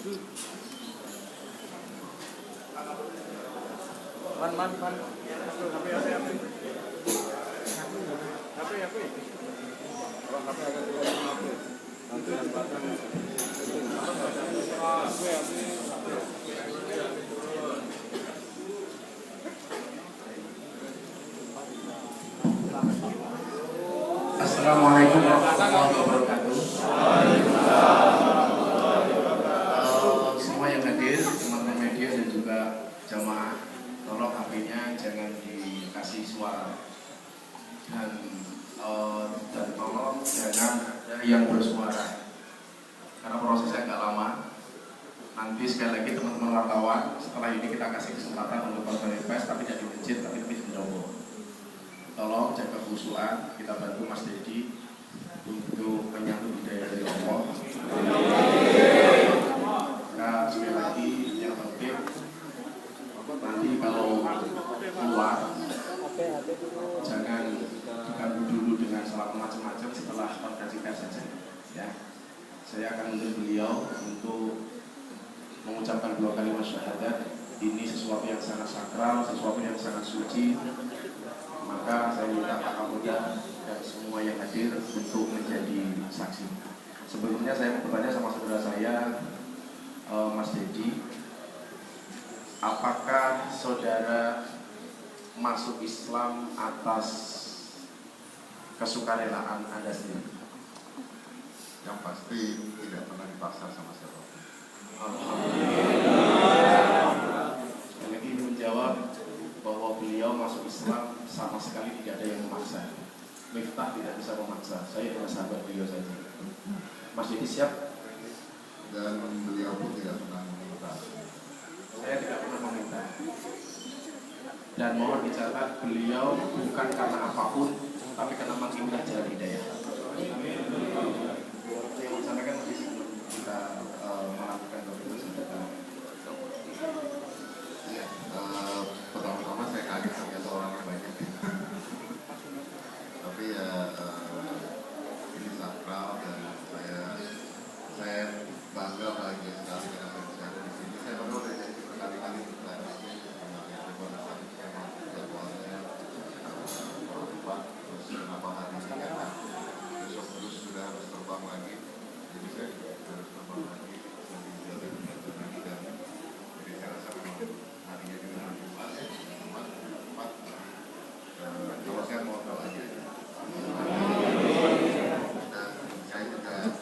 Assalamualaikum warahmatullahi wabarakatuh. Semua yang hadir, teman-teman media dan juga jamaah, tolong HP-nya jangan dikasih suara dan tolong jangan ada yang bersuara karena prosesnya agak lama. Nanti sekali lagi teman-teman wartawan, setelah ini kita kasih kesempatan untuk konferensi pers, tapi tidak di masjid, tapi di pendopo. Tolong jaga khusyuan, kita bantu Mas Dedi untuk menyambut hidayah dari Allah. Nah, sekali lagi yang penting nanti kalau keluar jangan diganggu dulu dengan salam macam-macam setelah konferensi pers saja. Ya, saya akan menuntut beliau untuk mengucapkan 2 kalimat syahadat. Ini sesuatu yang sangat sakral, sesuatu yang sangat suci. Maka saya minta Pak Kapolda dan semua yang hadir untuk menjadi saksi. Sebelumnya saya mau bertanya sama saudara saya, Mas Dedi, apakah saudara masuk Islam atas kesukarelaan Anda sendiri? Yang pasti tidak pernah dipaksa sama siapa. Sekali lagi menjawab bahwa beliau masuk Islam sama sekali tidak ada yang memaksa. Miftah tidak bisa memaksa. Saya hanya sahabat beliau saja. Mas Dedi siap? Dan beliau pun tidak pernah meminta. Saya tidak pernah meminta. Dan mohon dicatat, beliau bukan karena apapun, tapi karena mengindah jalan hidayah. Saya mau sampaikan masih sebelum kita melakukan doa. Ya, pertama-tama saya kaget ternyata orangnya banyak. Tapi ya ini sakral dan saya bangga bahagia sekali dengan saya ada di sini. Saya baru udah jadi berkali-kali bertanya jadwalnya terus kenapa hari ini karena besok terus sudah harus terbang lagi. Jadi saya harus terbang lagi dan jadi saya rasa memang harinya juga tepat kalau saya mau tahu aja dan saya juga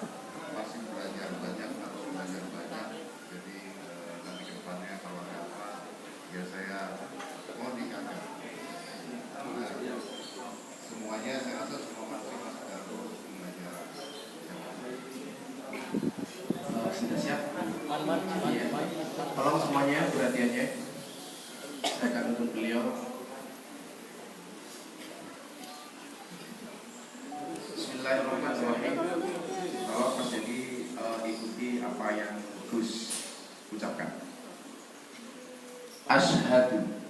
masih belajar banyak, harus belajar banyak. Jadi nanti ke depannya kalau ada apa ya saya mau diingatkan. Semuanya saya rasa semua masih harus belajar. Sudah siap? Ya. Tolong semuanya perhatiannya. Saya akan tuntut beliau. Bismillahirrahmanirrahim. Kalau Mas Dedi ikuti apa yang Gus ucapkan. Asyhadu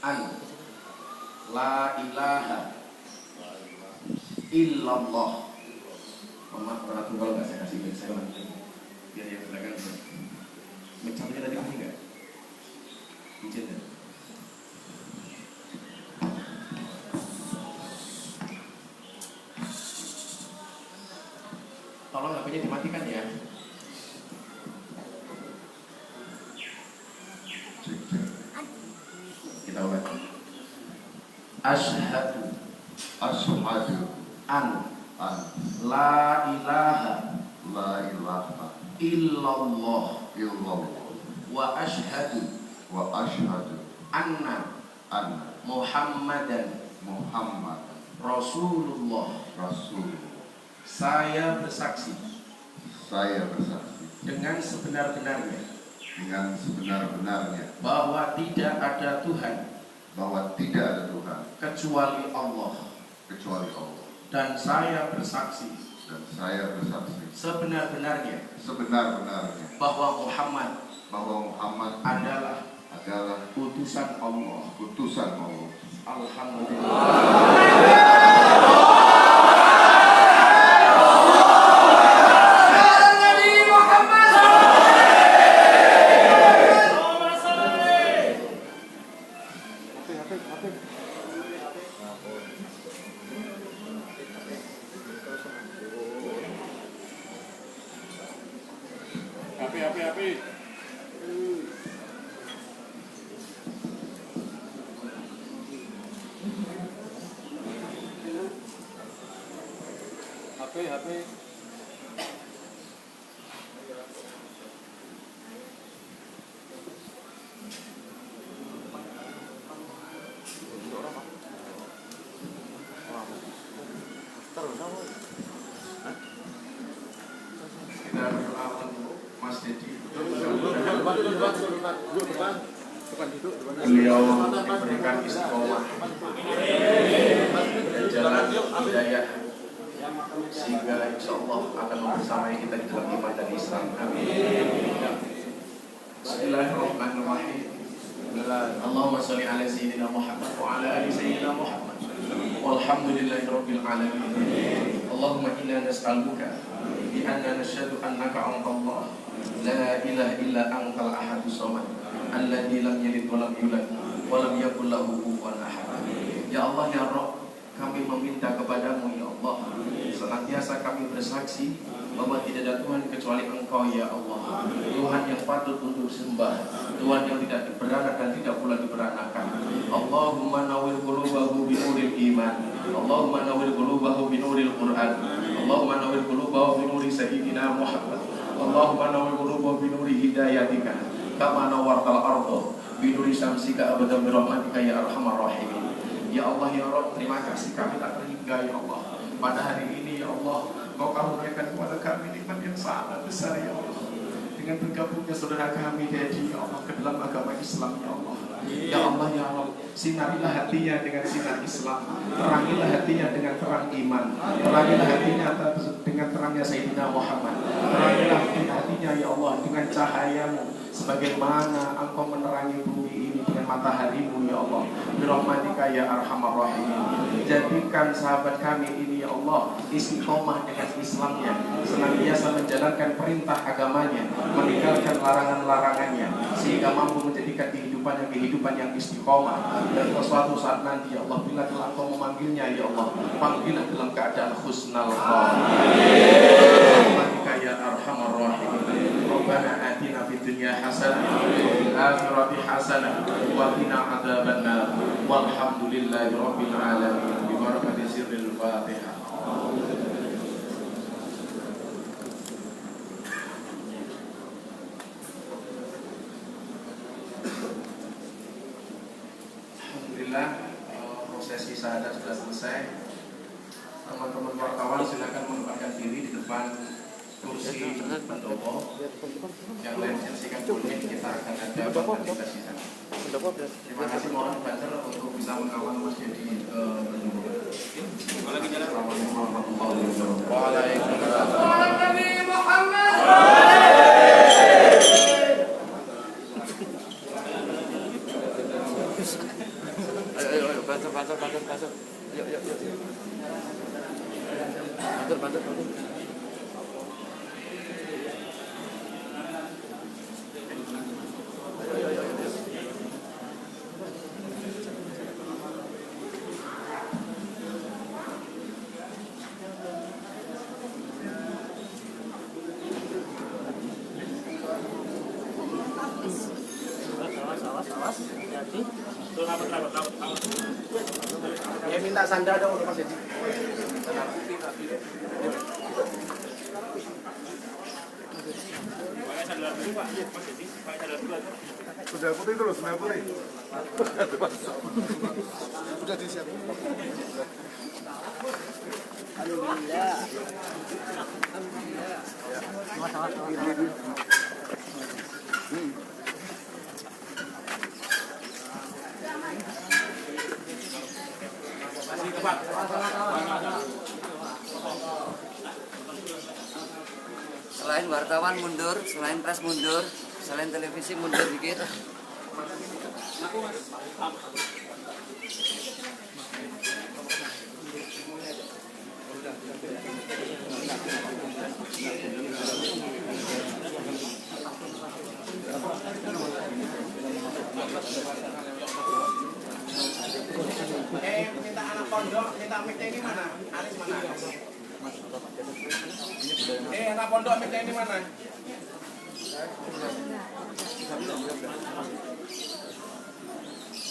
an la ilaha illallah. Maaf, pernah tunggal nggak saya kasih saya lagi. Biar yang belakang mencapnya tadi kasih nggak? Izin ya? Tolong HP-nya dimatikan ya. Kita ulang. Asyhadu an la ilaha illallah wa asyhadu anna Muhammadan Rasulullah. Saya bersaksi dengan sebenar-benarnya bahwa tidak ada Tuhan kecuali Allah. Dan saya bersaksi sebenar-benarnya bahwa Muhammad adalah utusan Allah. Alhamdulillah. Muhammad Kita berdoa untuk Mas Dedi. Beliau diberikan istiqomah dan jalan hidayah, sehingga insya Allah akan membersamai kita di dalam iman dan Islam. Amin. Bismillahirrahmanirrahim. Allahumma sholli ala sayyidina Muhammad wa ala ali sayyidina Muhammad. Walhamdulillahirabbil alamin. Allahumma inna nas'aluka bi anna nashhadu annaka antallah la ilaha illa antal ahadus samad alladzi lam yalid wa lam yulad wa lam yakul lahu kufuwan ahad. Ya Allah ya Rabb, kami meminta kepadamu ya Allah, senantiasa kami bersaksi bahwa tidak ada Tuhan kecuali Engkau ya Allah, Tuhan yang patut untuk disembah, Tuhan yang tidak diberanak dan tidak pula diberanakan. Allahumma nawwir qulubahu binuril iman, Allahumma nawwir qulubahu binuril Quran, Allahumma nawwir qulubahu binuri sayyidina Muhammad, Allahumma nawwir qulubahu binuri hidayatika kama nawwartal arda binuri syamsika abadan birahmatika ya arhamar rahimin. Ya Allah ya Rabb, terima kasih kami tak terhingga ya Allah. Pada hari ini ya Allah, Kau karuniakan kepada kami nikmat yang sangat besar ya Allah, dengan bergabungnya saudara kami Dedi ya Allah ke dalam agama Islam ya Allah. Ya Allah ya Rabb, sinarilah hatinya dengan sinar Islam, terangilah hatinya dengan terang iman, terangilah hatinya dengan terangnya Sayyidina Muhammad, terangilah hatinya ya Allah dengan cahayamu, sebagaimana Engkau menerangi bumi ini dengan mataharimu ya Allah. Birahmatika ya arhamar rahimin. Jadikan sahabat kami ini ya Allah istiqomah dengan Islamnya, senantiasa menjalankan perintah agamanya, meninggalkan larangan-larangannya, sehingga mampu menjadikan kehidupan yang istiqomah. Dan suatu saat nanti ya Allah, bila Engkau memanggilnya ya Allah, panggillah dalam keadaan husnal khatimah ya arhamar rahimin. Rabbana atina fid dunya hasanah wa fil akhirati hasanah wa qina adzabannar. Walhamdulillahi rabbil alamin. Bi barakati sirril Fatihah. Alhamdulillah, prosesi syahadat sudah selesai. Teman-teman wartawan silakan menempatkan diri di depan kursi pendopo. Yang lain saksikan boleh, kita akan ada konferensi di sana. Terima kasih, mohon banter untuk bisa mengawal Mas Dedi berdoa. Assalamualaikum warahmatullahi wabarakatuh. Ayo, bantu. Yuk. Bantu. Ya minta sandal dong untuk Mas Dedi. Sudah putih terus, sudah putih. Sudah disiapkan. Alhamdulillah. Selain wartawan mundur, selain pres mundur, selain televisi mundur dikit. Minta anak pondok, minta mic ini mana? Aris mana? Anak pondok mic ini mana?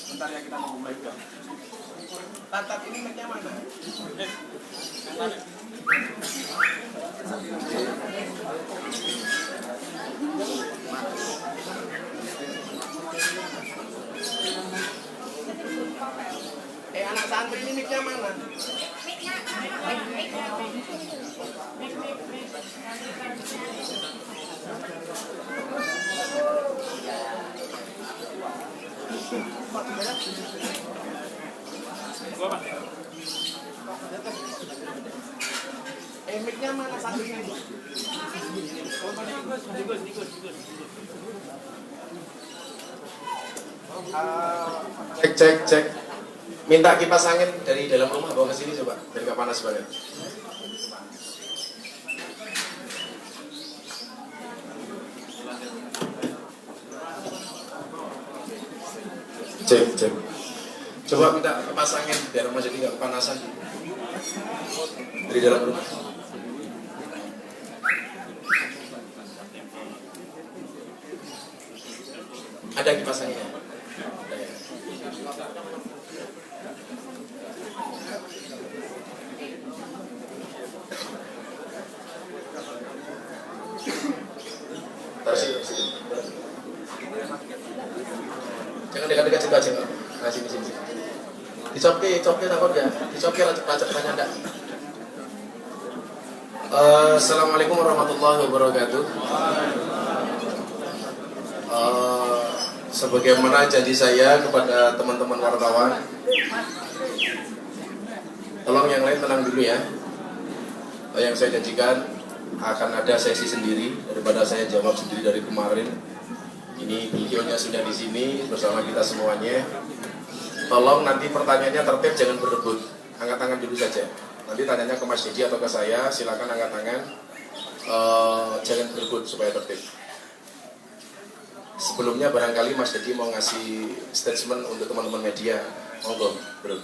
Bentar ya kita mau baik. Tatap ini mic-nya mana? Anak santri ini mic-nya mana? Mic-nya mana santrinya? Cek. Minta kipas angin dari dalam rumah bawa ke sini coba, biar nggak panas banget. Cek. Coba minta kipas angin biar rumah jadi nggak kepanasan dari dalam rumah. Ada kipas anginnya? Ada ya? Jangan dekat-dekat situ aja, Pak. Nah, sini. Dicopke takut ya? Dicopke racet tanya enggak? Assalamualaikum warahmatullahi wabarakatuh. Sebagaimana janji saya kepada teman-teman wartawan, tolong yang lain tenang dulu ya. Yang saya janjikan akan ada sesi sendiri daripada saya jawab sendiri dari kemarin. Ini videonya sudah di sini bersama kita semuanya. Tolong nanti pertanyaannya tertib, jangan berebut. Angkat tangan dulu saja. Nanti tanyanya ke Mas Didi atau ke saya, silakan angkat tangan. Jangan berebut supaya tertib. Sebelumnya barangkali Mas Didi mau ngasih statement untuk teman-teman media. Monggo, Bro.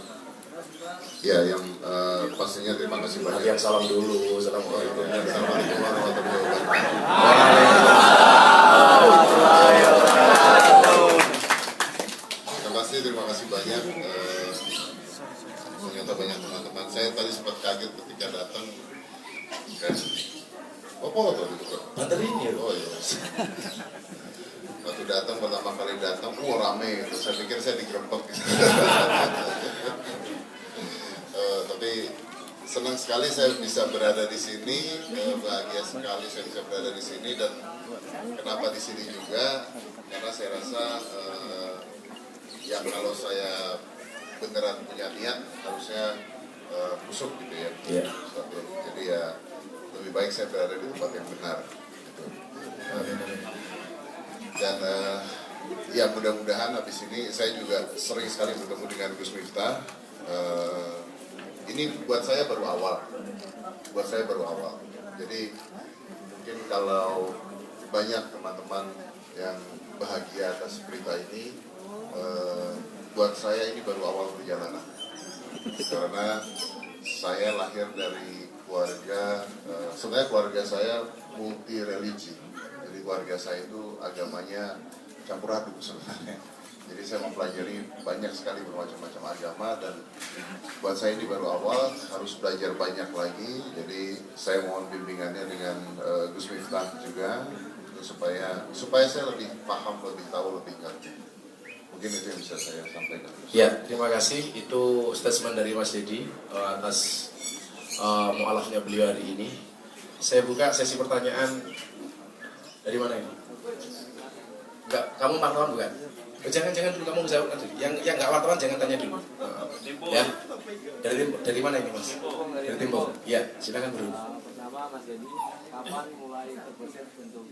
Ya, yang pastinya terima kasih banyak. Yang salam dulu. Assalamualaikum. Assalamualaikum warahmatullahi wabarakatuh. Terima kasih banyak. Ternyata banyak teman-teman. Saya tadi sempat kaget ketika datang. Apa itu? Baterai ini. Oh iya. Waktu datang pertama kali datang, rame gitu. Saya pikir saya digerebek. Tapi senang sekali saya bisa berada di sini, bahagia sekali saya bisa berada di sini, dan kenapa di sini juga? Karena saya rasa yang kalau saya beneran punya niat harusnya busuk gitu ya. Yeah. Jadi ya lebih baik saya berada di tempat yang benar. Gitu. Dan ya mudah-mudahan habis ini saya juga sering sekali bertemu dengan Gus Miftah. Ini buat saya baru awal. Jadi mungkin kalau banyak teman-teman yang bahagia atas berita ini, buat saya ini baru awal perjalanan. Karena saya lahir dari keluarga, sebenarnya keluarga saya multi religi. Jadi keluarga saya itu agamanya campur aduk sebenarnya. Jadi saya mempelajari banyak sekali bermacam-macam agama, dan buat saya ini baru awal, harus belajar banyak lagi. Jadi saya mohon bimbingannya dengan Gus Miftah juga, supaya saya lebih paham, lebih tahu, lebih ngerti. Mungkin itu yang bisa saya sampaikan. Ya, terima kasih. Itu statement dari Mas Didi atas mu'alafnya beliau hari ini. Saya buka sesi pertanyaan. Dari mana ini? Enggak, kamu wartawan bukan? Jangan dulu, kamu jawab nanti. Yang enggak wartawan jangan tanya dulu. Ya. Dari mana ini, Mas? Dari Timbo. Ya, silakan dulu. Pertama, Mas Didi, kapan mulai terbesit untuk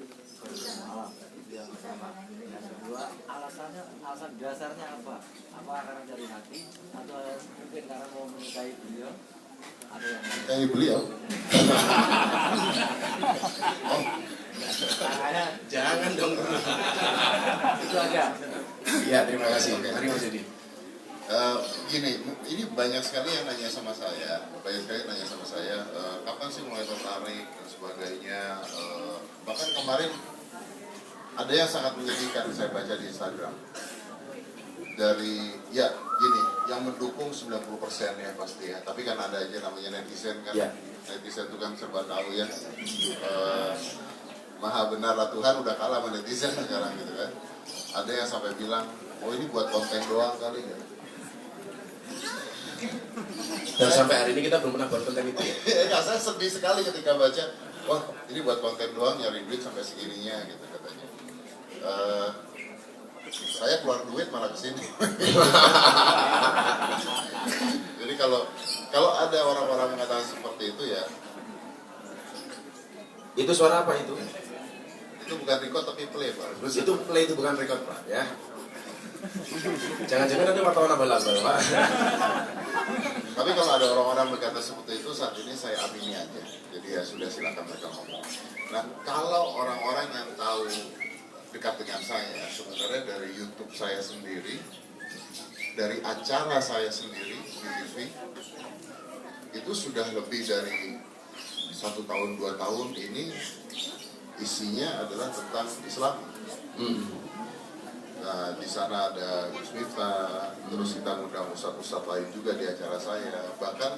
malam? Itu yang pertama. Yang kedua, alasan dasarnya apa? Apa karena dari hati atau mungkin karena mau menikahi beliau? Ada yang Menikahi beliau? Jangan dong. itu aja. Ya, terima kasih. Mari Mas Didi. Gini, ini banyak sekali yang nanya sama saya, kapan sih mulai tertarik dan sebagainya. Bahkan kemarin ada yang sangat menyedihkan saya baca di Instagram. Dari, ya gini, yang mendukung 90% ya pasti ya. Tapi kan ada aja namanya netizen kan. Ya. Netizen itu kan serba tahu ya. Maha benarlah Tuhan udah kalah sama netizen sekarang gitu kan. Ada yang sampai bilang, oh ini buat konten doang kali ya. Dan sampai hari ini kita belum pernah buat konten itu ya. Ya, saya sedih sekali ketika baca, wah ini buat konten doang nyari duit sampai segininya gitu katanya. Saya keluar duit malah kesini. Jadi kalau ada orang-orang mengatakan seperti itu ya, Itu suara apa itu? itu bukan record tapi play Pak. Itu play, itu bukan record Pak ya. Jangan-jangan nanti wartawan abal-abal Pak. Tapi kalau ada orang-orang berkata seperti itu, saat ini saya amini aja. Jadi ya sudah, silakan mereka ngomong. Nah, kalau orang-orang yang tahu dekat dengan saya, sebenarnya dari YouTube saya sendiri, dari acara saya sendiri di TV, itu sudah lebih dari 1 tahun 2 tahun ini isinya adalah tentang Islam. Nah, di sana ada Gus Miftah, terus kita ngundang ustadz-ustadz lain juga di acara saya. Bahkan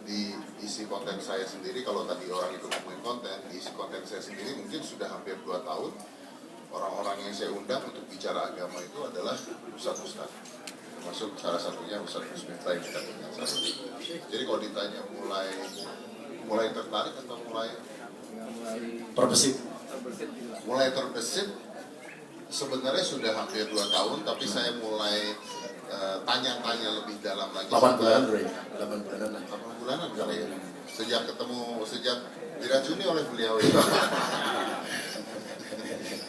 di isi konten saya sendiri, kalau tadi orang itu ngomongin konten, di isi konten saya sendiri mungkin sudah hampir 2 tahun. Orang-orang yang saya undang untuk bicara agama itu adalah ustadz-ustadz. Termasuk salah satunya Ustadz Gus Miftah yang kita dengar saat ini. Jadi kalau ditanya mulai tertarik atau mulai Terbesit. sebenarnya sudah hampir 2 tahun, tapi saya mulai tanya-tanya lebih dalam lagi. 8 bulan bro ya? 8 bulanan lah. 8 bulanan kali ya. Sejak diracuni oleh beliau ya.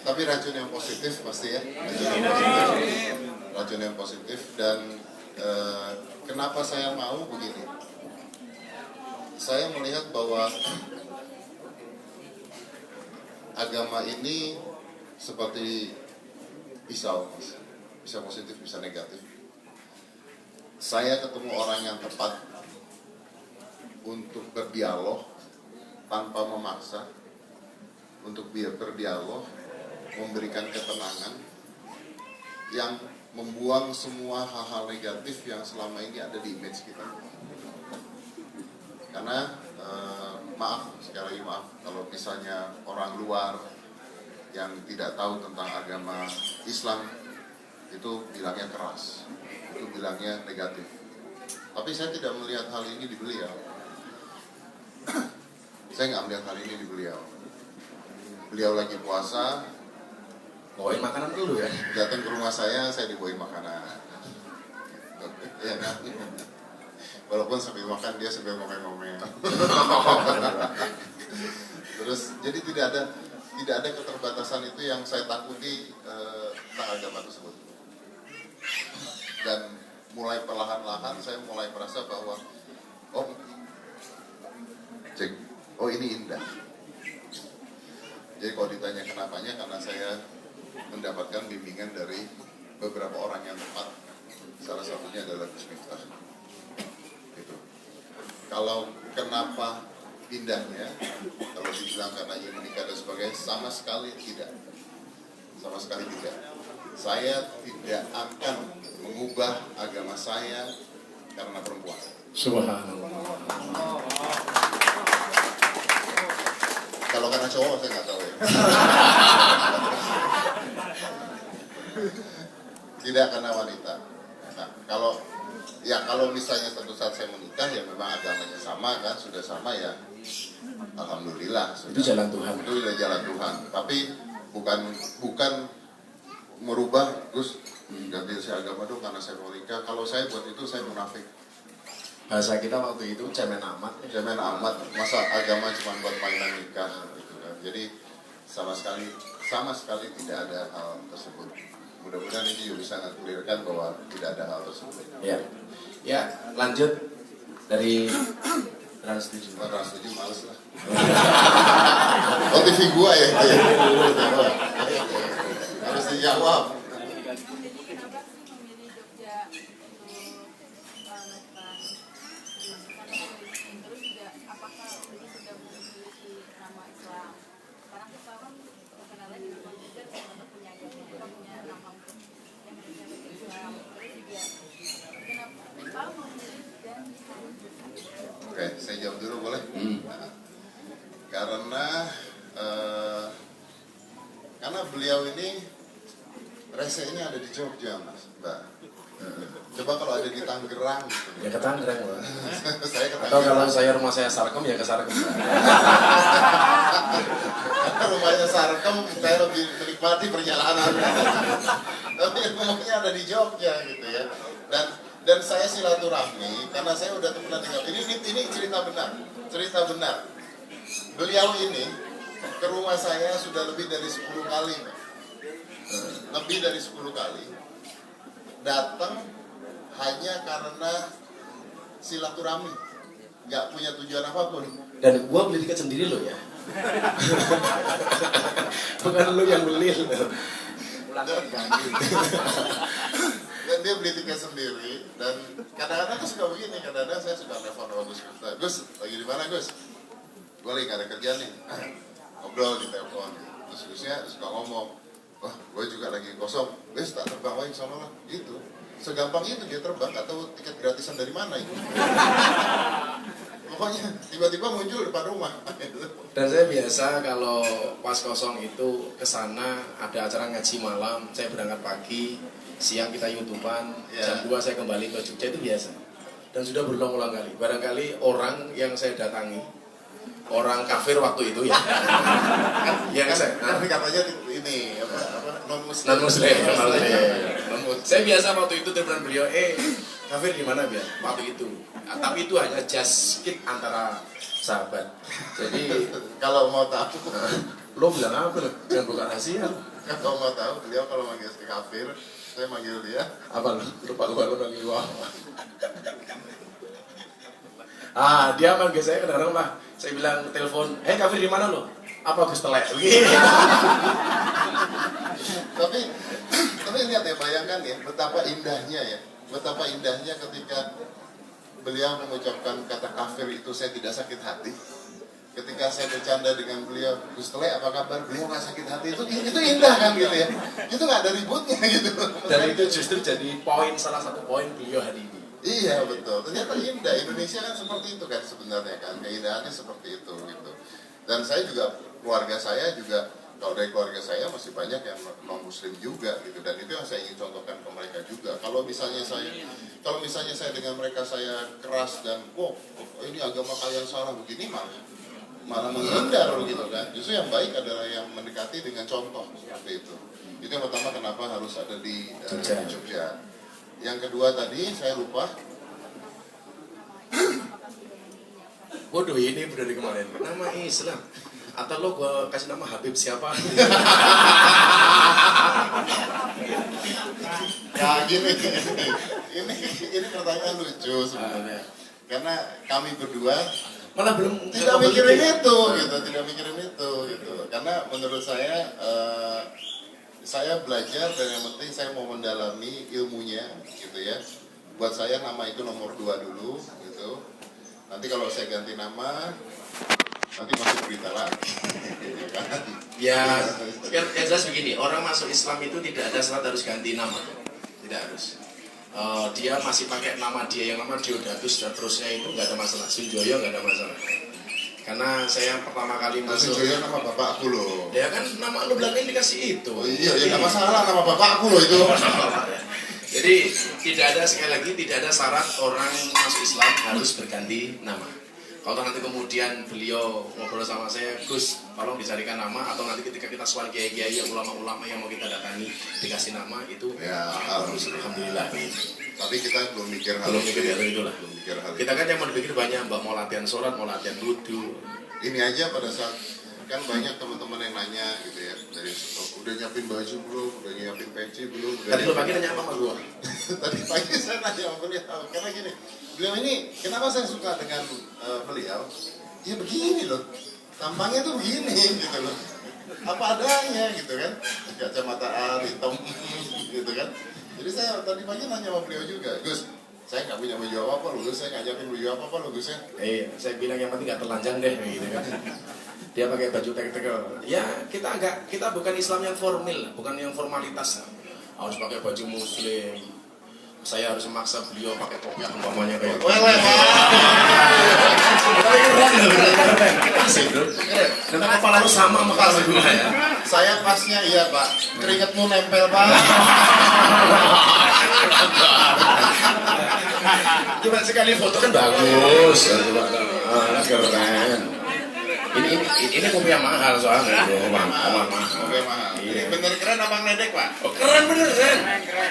Tapi racun yang positif pasti ya. Racun yang positif. Dan kenapa saya mau begini? Saya melihat bahwa agama ini seperti pisau, bisa positif, bisa negatif. Saya ketemu orang yang tepat untuk berdialog tanpa memaksa, untuk berdialog, memberikan ketenangan, yang membuang semua hal-hal negatif yang selama ini ada di image kita. Karena maaf, sekali lagi maaf, kalau misalnya orang luar yang tidak tahu tentang agama Islam itu bilangnya keras, itu bilangnya negatif. Tapi saya tidak melihat hal ini di beliau. Saya nggak melihat hal ini di beliau. Beliau lagi puasa, Bawain makanan dulu ya. datang ke rumah saya dibawain makanan. Ya kan? Walaupun sambil makan dia sambil ngomel-ngomel. Terus jadi tidak ada keterbatasan itu yang saya takuti tentang agama tersebut. Dan mulai perlahan-lahan saya mulai merasa bahwa ini indah. Jadi kalau ditanya kenapanya, karena saya mendapatkan bimbingan dari beberapa orang yang tepat. Salah satunya adalah Gus Miftah. Gitu. Kalau kenapa indahnya, kalau dibilang karena ingin menikah dan sebagainya, sama sekali tidak. Saya tidak akan mengubah agama saya karena perempuan. Subhanallah. Kalau karena cowok saya nggak tahu ya. Tidak karena wanita. Nah, kalau misalnya suatu saat saya menikah, ya memang agamanya sama kan, sudah sama ya. Alhamdulillah. Sudah. Itu jalan Tuhan. Itu sudah jalan Tuhan. Tapi bukan merubah, Gus ganti saya agama dong karena saya mau nikah. Kalau saya buat itu saya munafik. Bahasa kita waktu itu cemen amat. Cemen amat, masa agama cuma buat mainan nikah gitu kan. Jadi sama sekali tidak ada hal tersebut. Mudah-mudahan ini juga bisa nge-clearkan bahwa tidak ada hal tersebut. Ya, lanjut dari Trans 7. Trans 7 males lah. Oh TV gua ya. Harus dijawab. karena beliau ini resenya ada di Jogja, Mas, Mbak. Coba kalau ada di Tangerang gitu. Ya ke Tangerang, Pak. Saya ke Atau kalau Tangerang. rumah saya Sarkem ya ke Sarkem. Karena rumahnya Sarkem, saya lebih menikmati perjalanan. Tapi rumahnya ada di Jogja gitu ya. Dan saya silaturahmi karena saya udah pernah tinggal. Ini cerita benar. Beliau ini ke rumah saya sudah lebih dari 10 kali, Pak. Lebih dari 10 kali. Datang hanya karena silaturahmi, nggak punya tujuan apapun. Dan gua beli tiket sendiri loh ya. Bukan lu yang beli loh. Dan dia beli tiket sendiri. Dan kadang-kadang tuh suka begini, kadang-kadang saya suka telepon sama Gus. Gus, lagi di mana Gus? Gue lagi gak ada kerjaan nih. Ngobrol di telepon. Terus Gusnya suka ngomong, wah gue juga lagi kosong. Gus tak terbang lagi sama lah. Gitu. Segampang itu dia terbang, gak tahu tiket gratisan dari mana itu. Pokoknya tiba-tiba muncul depan rumah. Dan saya biasa kalau pas kosong itu ke sana ada acara ngaji malam, saya berangkat pagi, siang kita YouTubean, jam 2 saya kembali ke Jogja, itu biasa. Dan sudah berulang-ulang kali. Barangkali orang yang saya datangi, orang kafir waktu itu ya. Yang saya Tapi katanya ini apa non-muslim. non-muslim. Saya biasa waktu itu telepon beliau, kafir di mana biar waktu itu. Nah, tapi itu hanya just skip antara sahabat. Jadi Kalau mau tahu, lo bilang apa lo? Jangan buka rahasia. kalau mau tahu beliau kalau manggil si kafir, saya manggil dia. Apa lo? Lupa lo manggil gua apa? Dia manggil saya kadang-kadang lah. Saya bilang telepon, kafir di mana lo? Apa Gus Telek? Tapi lihat ya, bayangkan ya, betapa indahnya ketika beliau mengucapkan kata kafir itu saya tidak sakit hati. Ketika saya bercanda dengan beliau, Gus Telek apa kabar? Beliau nggak sakit hati. Itu indah kan gitu ya. Itu nggak ada ributnya gitu. Dan itu justru jadi salah satu poin beliau hari ini. Iya betul. Ternyata indah. Indonesia kan seperti itu kan sebenarnya kan. Keindahannya seperti itu gitu. Dan saya juga, keluarga saya juga, kalau dari keluarga saya masih banyak yang non muslim juga gitu. Dan itu yang saya ingin contohkan ke mereka juga. Kalau misalnya saya dengan mereka saya keras dan ini agama kalian salah begini, malah menghindar gitu kan. Justru yang baik adalah yang mendekati dengan contoh seperti itu. Itu yang pertama kenapa harus ada di Jogja. Yang kedua tadi saya lupa. Waduh, ini dari kemarin. Nama Islam. Atau lo gua kasih nama Habib siapa? Ya gini, ini pertanyaan lucu sebenarnya. Karena kami berdua Malah belum tidak mikirin itu gitu. Karena menurut saya belajar dan yang penting saya mau mendalami ilmunya gitu ya. Buat saya nama itu nomor 2 dulu gitu. Nanti kalau saya ganti nama nanti masuk berita lagi. Ya, yang jelas begini, orang masuk Islam itu tidak ada syarat harus ganti nama, tidak harus. Dia masih pakai nama dia yang lama, Diodatus dan terusnya itu nggak ada masalah. Sunjoyo nggak ada masalah. Karena saya pertama kali masuk. Sunjoyo nama bapakku loh. Ya kan nama lu bilang ini dikasih itu. Oh iya, ya nggak masalah nama bapakku loh itu. Jadi tidak ada, sekali lagi tidak ada syarat orang masuk Islam harus berganti nama. Kalau nanti kemudian beliau ngobrol sama saya, Gus, tolong dicarikan nama, atau nanti ketika kita soal kiai-kiai, ulama-ulama yang mau kita datangi dikasih nama itu, Ya, alhamdulillah. Tapi kita belum mikir hal Belum mikir itu. itulah. Belum mikir hal Kita itu. kan yang mau dipikir banyak, mbak mau latihan sholat, mau latihan wudu. Ini aja pada saat kan banyak teman-teman yang nanya gitu ya, dari udah nyiapin baju belum, udah nyiapin peci belum, Tadi lu pagi nanya apa sama gua? Tadi pagi saya nanya sama beliau, karena gini, beliau ini kenapa saya suka dengan beliau? Ya begini loh, tampangnya tuh begini gitu loh, apa adanya gitu kan, kacamata hitam gitu kan. Jadi saya tadi pagi nanya sama beliau juga, Gus, saya nggak punya baju apa-apa loh, Gus, saya nggak nyiapin baju apa-apa loh, Gus ya. Saya bilang yang penting nggak telanjang deh, gitu kan. Dia pakai baju tekel-tekel. Ya kita bukan Islam yang formal, bukan yang formalitas. Harus pakai baju muslim. Saya harus memaksa beliau pakai kopiah umpamanya kayak. Asik bro. Karena kepala lu sama kepala gua ya. Saya pasnya iya Pak, keringetmu nempel Pak. Coba sekali foto kan bagus. Coba keren. Ini kopi yang mahal soalnya bro, mahal. Oke mahal. Ini bener keren apa ngedek Pak? Oh, keren bener keren.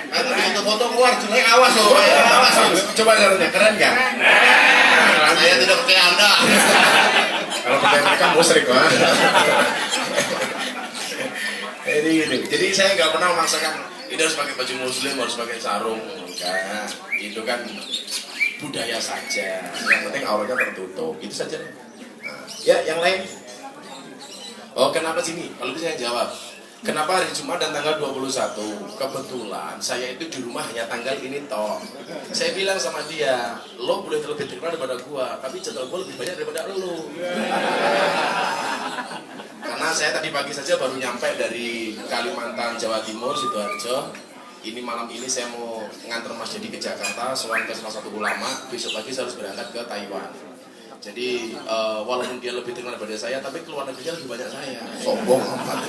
Nanti begitu foto keluar jelek awas loh, awas. Coba caranya keren kan? Saya tidak percaya Anda. Kalau percaya mereka musyrik Pak. Jadi saya nggak pernah memaksakan ini harus pakai baju muslim, harus pakai sarung, enggak. Itu kan budaya saja. Yang penting auratnya tertutup, itu saja. Nah, ya yang lain. Oh kenapa sini? Kalau itu saya jawab. Kenapa hari Jumat dan tanggal 21? Kebetulan saya itu di rumah hanya tanggal ini toh. Saya bilang sama dia, lo boleh lebih terkenal daripada gua, tapi jadwal gua lebih banyak daripada lo. Karena saya tadi pagi saja baru nyampe dari Kalimantan, Jawa Timur, Sidoarjo. Ini malam ini saya mau nganter Mas Dedi ke Jakarta, soal ke salah satu ulama. Besok pagi saya harus berangkat ke Taiwan. Jadi walaupun dia lebih terkenal daripada saya, tapi keluar negerinya lebih banyak saya. Sombong amat.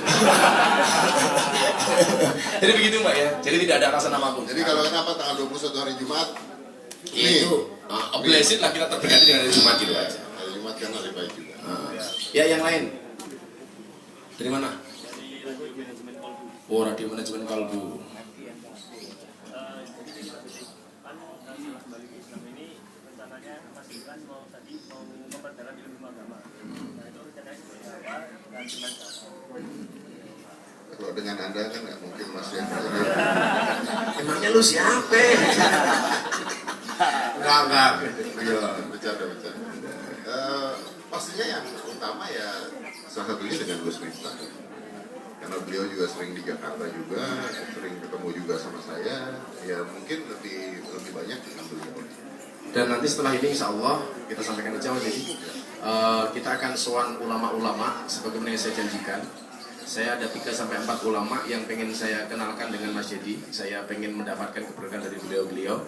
Jadi begitu Mbak ya. Jadi tidak ada alasan apapun. Jadi kalau kenapa tanggal 21 hari Jumat? Itu blessed lah kita terberkati dengan hari Jumat gitu aja. Hari Jumat kan hari baik juga. Ya yang lain. Dari mana? Oh, radio manajemen kalbu. Kalau dengan Anda kan nggak mungkin Mas yang Emangnya lu siapa? enggak. Bercanda. Pastinya yang utama ya salah satunya dengan Gus Miftah. Karena beliau juga sering di Jakarta juga, sering ketemu juga sama saya. Ya mungkin lebih banyak dengan beliau. Dan nanti setelah ini insya Allah kita sampaikan aja jadi kita akan sowan ulama-ulama sebagaimana yang saya janjikan. Saya ada 3-4 ulama yang pengen saya kenalkan dengan Mas Dedi. Saya pengen mendapatkan keberkahan dari beliau-beliau.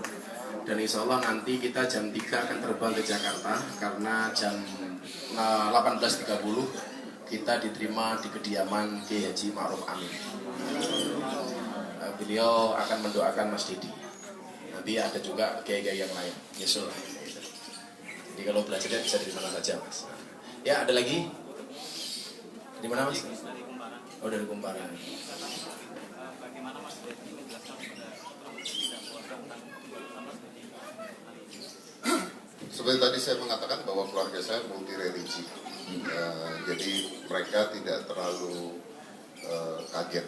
Dan insya Allah nanti kita jam 3 akan terbang ke Jakarta karena jam 18.30 kita diterima di kediaman Kiai Haji Ma'ruf Amin. Beliau akan mendoakan Mas Dedi. Nanti ada juga kiai-kiai yang lain, nyusul. Jadi kalau belajarnya bisa dari mana saja Mas. Ya ada lagi? Di mana Mas? Oh dari Kumparan. Bagaimana Mas Dedi menjelaskan kepada orang tidak keluarga tentang sama seperti Seperti tadi saya mengatakan bahwa keluarga saya multi religi. Jadi mereka tidak terlalu kaget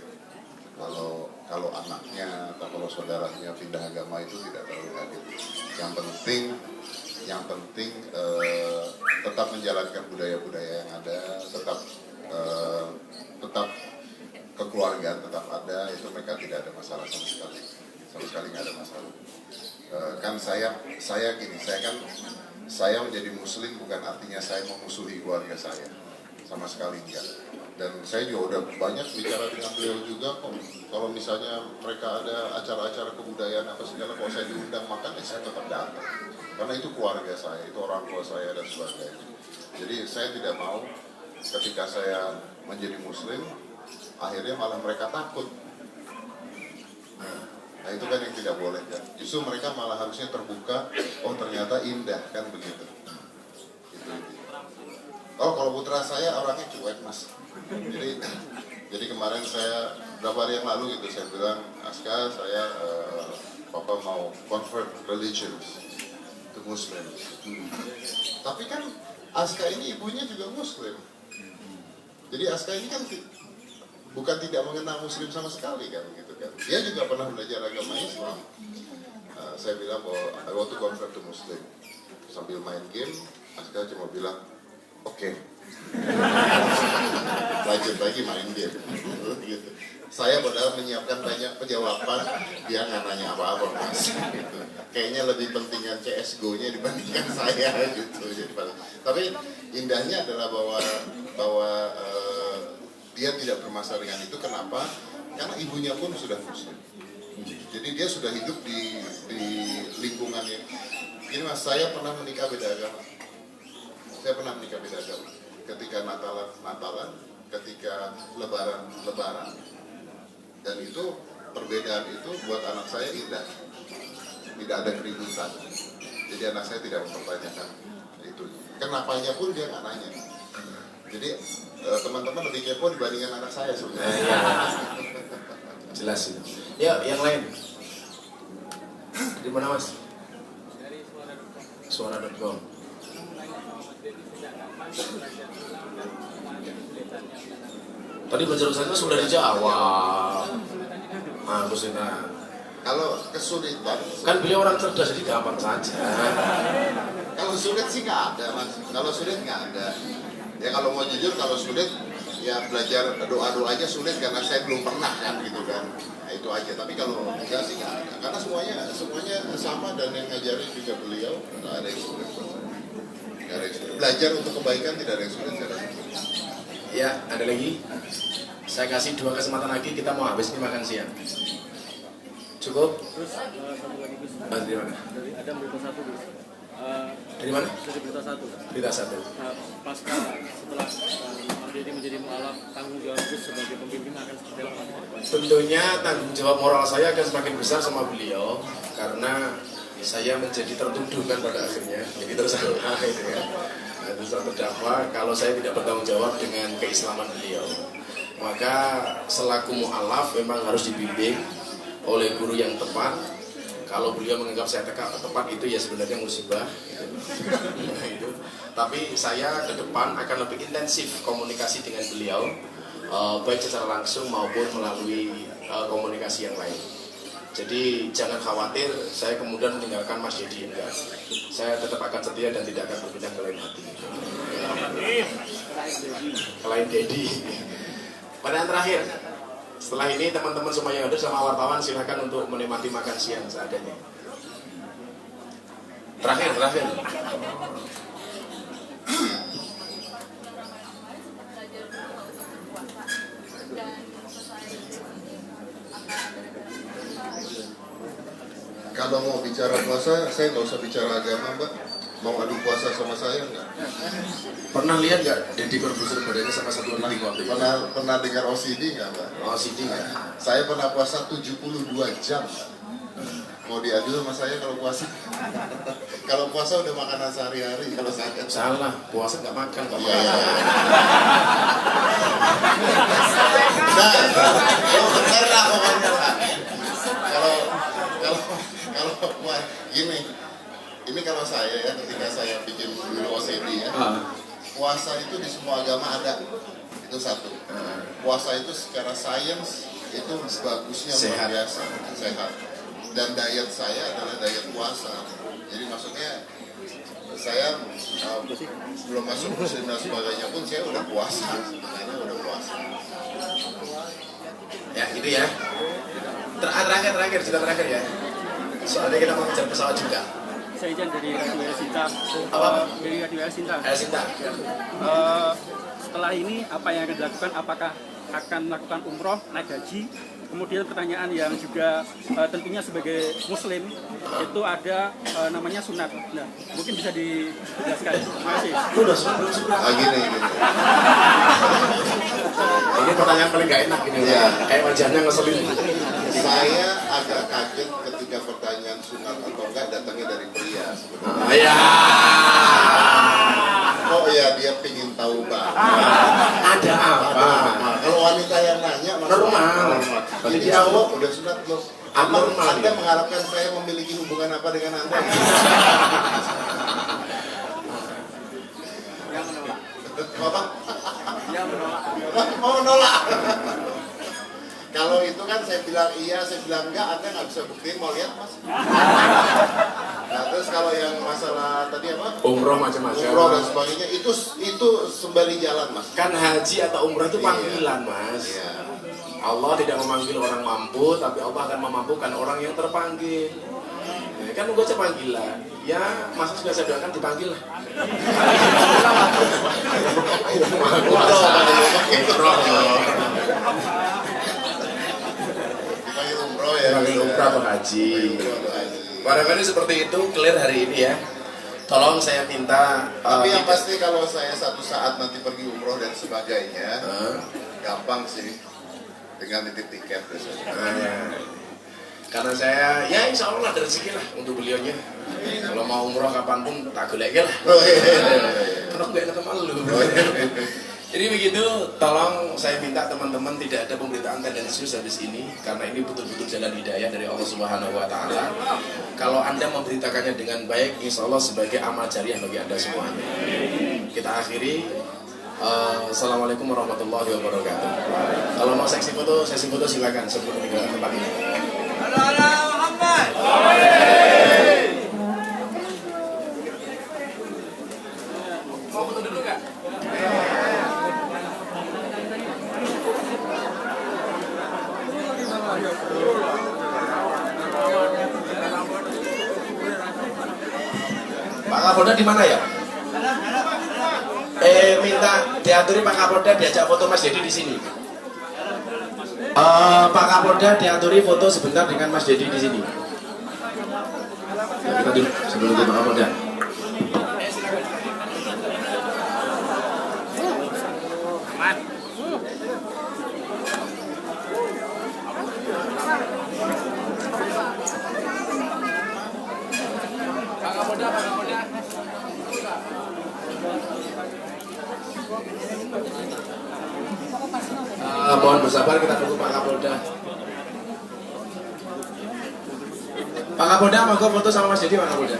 kalau anaknya atau kalau saudaranya pindah agama itu tidak terlalu kaget. Yang penting tetap menjalankan budaya-budaya yang ada, tetap kekeluargaan tetap ada, itu mereka tidak ada masalah sama sekali nggak ada masalah. Kan saya gini, saya menjadi muslim bukan artinya saya memusuhi keluarga saya, sama sekali enggak. Dan saya juga udah banyak bicara dengan beliau juga kok. Kalau misalnya mereka ada acara-acara kebudayaan apa segala, kalau saya diundang makan, saya tetap datang. Karena itu keluarga saya, itu orang tua saya dan sebagainya. Jadi saya tidak mau ketika saya menjadi muslim, akhirnya malah mereka takut. Nah itu kan yang tidak boleh kan. Justru mereka malah harusnya terbuka, oh ternyata indah kan begitu. Gitu. Oh kalau putra saya orangnya cuek Mas. Jadi kemarin saya beberapa hari yang lalu gitu saya bilang, Aska saya papa mau convert religions to Muslims. Tapi kan Aska ini ibunya juga Muslim. Jadi Aska ini kan bukan tidak mengenal Muslim sama sekali kan gitu kan. Dia juga pernah belajar agama Islam. Saya bilang bahwa I want to convert to Muslim. Sambil main game, Aska cuma bilang, oke. Lanjut lagi main game. Gitu. Saya padahal menyiapkan banyak penjawaban, dia nggak nanya apa-apa Mas. Gitu. Kayaknya lebih pentingan CSGO-nya dibandingkan saya gitu. Tapi indahnya adalah bahwa dia tidak bermasalah dengan itu. Kenapa? Karena ibunya pun sudah Muslim. Jadi dia sudah hidup di lingkungannya. Ini Mas, saya pernah menikah beda agama. Ketika Natalan, ketika lebaran. Dan itu perbedaan itu buat anak saya indah. Tidak ada keributan. Jadi anak saya tidak mempertanyakan itu. Kenapanya pun dia nggak nanya. Jadi teman-teman lebih kepo dibandingkan anak saya sebenarnya. Jelas itu. Ya, yang lain. Di mana Mas? Dari Suara.com. Tadi penjelasannya sudah dijawab. Aku sih Kalau kesulitan, kan beliau orang cerdas jadi gampang saja. kalau sulit sih nggak ada mas. Kalau sulit nggak ada. Ya kalau mau jujur, kalau sulit ya belajar doa aja sulit karena saya belum pernah kan gitu kan. Nah, itu aja. Tapi kalau enggak sih nggak ada. Karena semuanya sama dan yang ngajarin juga beliau nggak ada yang sulit. Nggak ada yang sulit. Belajar untuk kebaikan tidak ada yang sulit. Ya, ada lagi. Saya kasih 2 kesempatan lagi, kita mau habis nih makan siang. Cukup? Terus satu lagi Gus. Dari mana? Dari Adam berita 1 Gus. Dari mana? Dari berita 1. Berita 1. Pasca setelah Mas Deddy menjadi mualaf, tanggung jawab Gus sebagai pembimbing akan seperti apa ke depan? Tentunya tanggung jawab moral saya akan semakin besar sama beliau karena saya menjadi tertuduh kan pada akhirnya, jadi tersangka itu ya. Nah, terus terdakwa kalau saya tidak bertanggung jawab dengan keislaman beliau. Maka selaku mu'alaf memang harus dibimbing oleh guru yang tepat. Kalau beliau menganggap saya tepat itu ya sebenarnya musibah gitu. Nah, itu. Tapi saya ke depan akan lebih intensif komunikasi dengan beliau, baik secara langsung maupun melalui komunikasi yang lain. Jadi jangan khawatir saya kemudian meninggalkan Mas Deddy, enggak. Saya tetap akan setia dan tidak akan berpindah ke lain hati. Ke lain Deddy. Pertanyaan terakhir. Setelah ini teman-teman semua yang hadir sama wartawan silakan untuk menikmati makan siang seadanya. Terakhir. Kalau mau bicara puasa, saya nggak usah bicara agama mbak. Mau adu puasa sama saya nggak? Pernah lihat nggak Deddy Corbuzier badannya sama satu orang waktu itu? Pernah dengar OCD nggak mbak? OCD nggak? Saya pernah puasa 72 jam. Mau diadu sama saya kalau puasa? Kalau puasa udah makanan sehari-hari. Kalau saya Salah, puasa nggak makan. Iya. Nah, benar lah pokoknya lah. Kalau gini, ini kalau saya ya ketika saya bikin dulu OCD ya, puasa itu di semua agama ada, itu satu. Puasa itu secara sains itu bagusnya luar biasa, sehat. Dan diet saya adalah diet puasa. Jadi maksudnya saya belum masuk muslim dan sebagainya pun saya udah puasa, sebenarnya udah puasa. Ya itu ya. Terakhir cerita terakhir ya. Soalnya kita mau ngejar pesawat juga. Saya Ijan dari Radio El Sinta. Apa? Dari Radio El Sinta. El Sinta. Setelah ini apa yang akan dilakukan? Apakah akan melakukan umroh, naik haji? Kemudian pertanyaan yang juga tentunya sebagai muslim itu ada namanya sunat. Nah, mungkin bisa dijelaskan. Terima kasih. Udah sunat. Gini. Ini pertanyaan paling gak enak ini. Ya. Kayak wajahnya ngeselin. Saya agak kaget ketika pertanyaan sunat atau enggak datangnya dari pria sebenarnya. Ya. Oh ya dia pingin tahu banget. Ada apa? Kalau wanita yang nanya Normal. Jadi dia jawab udah sunat belum? Abnormal. Anda mengharapkan saya memiliki hubungan apa dengan Anda? Apa? Mau menolak. Kalau itu kan saya bilang iya, saya bilang enggak, Anda nggak bisa buktiin, mau lihat mas. Nah, terus kalau yang masalah tadi apa? Umroh macam-macam. Umroh dan sebagainya itu sembari jalan mas. Kan haji atau umroh itu panggilan mas. Iya. Allah tidak memanggil orang mampu, tapi Allah akan memampukan orang yang terpanggil. Ya, kan nunggu aja panggilan. Ya, masa sudah saya doakan dipanggil lah. Dipanggil umroh ya. Dipanggil umroh atau haji. Barangkali seperti itu, clear hari ini ya. tolong saya minta Tapi yang pasti kalau saya satu saat nanti pergi umroh dan sebagainya, gampang sih dengan nitip tiket biasanya. Karena saya ya insya Allah ada rezeki lah untuk beliaunya. Kalau mau umroh kapanpun tak golek lah. Karena gue enak malu. Jadi begitu, tolong saya minta teman-teman tidak ada pemberitaan tendensius habis ini, karena ini betul-betul jalan hidayah dari Allah Subhanahu Wa Taala. Kalau Anda memberitakannya dengan baik, insya Allah sebagai amal jariah bagi Anda semuanya. Kita akhiri. Assalamualaikum warahmatullahi wabarakatuh. Kalau mau sesi foto silakan sebelum meninggalkan tempat ini. Mau foto dulu nggak? Pak Kapolda di mana ya? Minta diaturi Pak Kapolda diajak foto Mas Dedi di sini. Pak Kapolda diaturi foto sebentar dengan Mas Dedi di sini. Ya, kita dulu sebelum ke Pak Kapolda. Mohon bersabar, kita tunggu Pak Kapolda. Pak Kapolda, mau foto sama Mas Dedi, Pak Kapolda.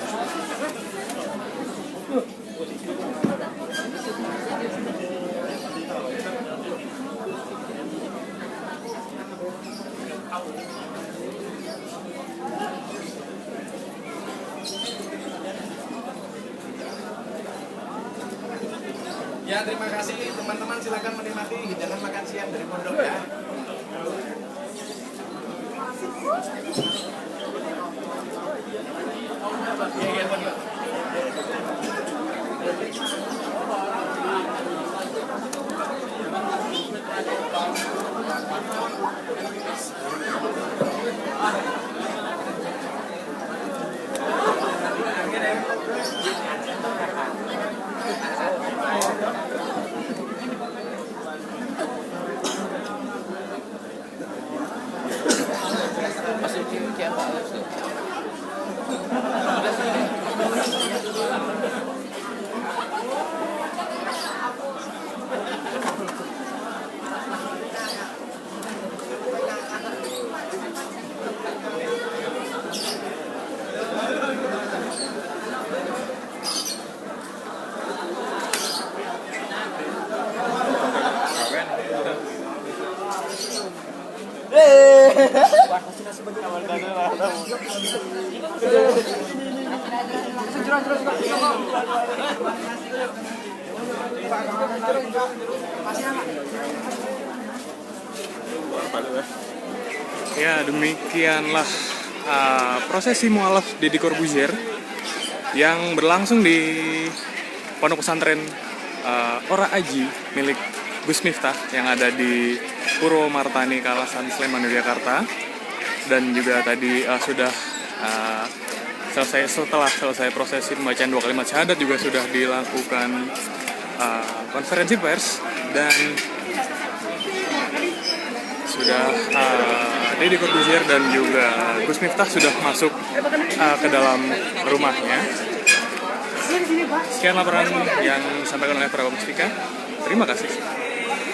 Ya, terima kasih teman-teman, silakan menikmati hidangan makan siang dari pondok ya. Ya, demikianlah prosesi mualaf Deddy Corbuzier yang berlangsung di Pondok Pesantren Ora Aji milik Gus Miftah yang ada di Purwomartani, Kalasan, Sleman, Yogyakarta. Dan juga tadi sudah setelah selesai prosesi pembacaan 2 kalimat syahadat juga sudah dilakukan konferensi pers dan sudah Deddy Corbuzier dan juga Gus Miftah sudah masuk ke dalam rumahnya. Sekian laporan yang disampaikan oleh Prabowo Mustika. Terima kasih.